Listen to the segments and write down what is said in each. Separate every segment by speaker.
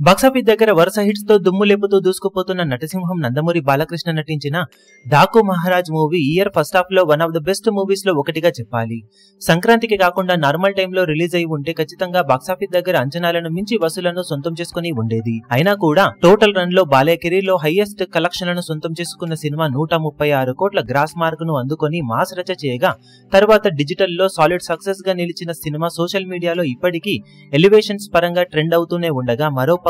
Speaker 1: Box office దగ్గర వరుస hits తో దుమ్ము లేపుతూ దూసుకుపోతున్న నటసింహం నందమూరి బాలకృష్ణ నటించిన Daaku Maharaj movie year first half లో one of the best movies లో ఒకటిగా చెప్పాలి. సంక్రాంతికి కాకుండా నార్మల్ టైంలో రిలీజ్ అయి ఉంటే ఖచ్చితంగా బాక్సాఫీస్ దగ్గర అంచనాలను మించి వసూలను సొంతం చేసుకుని ఉండేది. అయినా కూడా టోటల్ రన్ లో బాలయ్య కెరీర్ లో హైయెస్ట్ కలెక్షన్లను సొంతం చేసుకున్న సినిమా 136 కోట్ల గ్రాస్ మార్క్ ను అందుకొని మాస్ రచ చేయగా తర్వాత డిజిటల్ లో సాలిడ్ సక్సెస్ గా నిలిచిన సినిమా సోషల్ మీడియాలో ఇప్పటికీ ఎలివేషన్స్ పరంగా ట్రెండ్ అవుతూనే ఉండగా మరో పక్క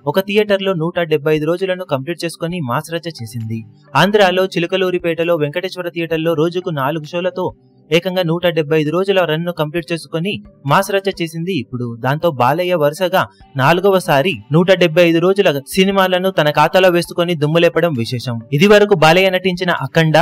Speaker 1: ఒక థియేటర్ లో 175 రోజులను కంప్లీట్ చేసుకుని మాస్ రచ చేసింది. ఆంధ్రాలో చిలకలూరిపేటలో వెంకటేశ్వర థియేటర్ లో రోజుకు 4 షోలతో ఏకంగా 175 రోజుల రన్ ను కంప్లీట్ చేసుకుని మాస్ రచ చేసింది. ఇప్పుడు దాంతో బాలయ్య వరుసగా 4వసారి 175 రోజుల సినిమాలను తన ఖాతాలో వేసుకుని దుమ్ములేపడం విశేషం. ఇది వరకు బాలయ్య నటించిన అఖండ,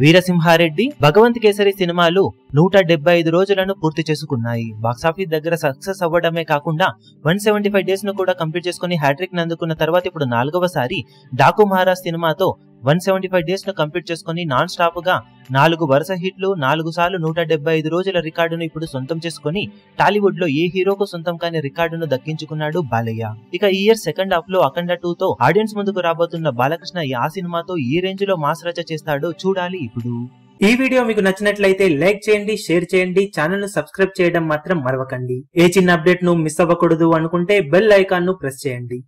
Speaker 1: వీరసింహారెడ్డి, భగవంత్ కేసరి సినిమాలు 175 రోజులను పూర్తి చేసుకున్నాయి. బాక్సాఫీస్ దగ్గర సక్సెస్ అవ్వడమే కాకుండా 175 డేస్ ను కూడా కంప్లీట్ చేసుకుని హ్యాట్రిక్ నందుకున్న తర్వాత ఇప్పుడు 4వసారి డాకు మహారాజ్ సినిమాతో 175 డేస్ ను కంప్లీట్ చేసుకుని నాన్ స్టాప్ గా 4 వరుస హిట్లు, 4 సార్లు 175 రోజుల రికార్డును ఇప్పుడు సొంతం చేసుకుని టాలీవుడ్ లో ఏ హీరోకు సొంతం కాని రికార్డును దక్కించుకున్నాడు బాలయ్య. ఇక ఈ ఇయర్ సెకండ్ హాఫ్ లో అఖండ 2 తో ఆడియన్స్ ముందుకు రాబోతున్న బాలకృష్ణ ఆ సినిమాతో ఈ రేంజ్ లో మాస్ రచ చేస్తాడో చూడాలి. ఇప్పుడు ఈ వీడియో మీకు నచ్చినట్లయితే లైక్ చేయండి, షేర్ చేయండి, ఛానల్ ను సబ్స్క్రైబ్ చేయడం మాత్రం మరవకండి. ఏ చిన్న అప్డేట్ ను మిస్ అవ్వకూడదు అనుకుంటే బెల్ ఐకాన్ ను ప్రెస్ చేయండి.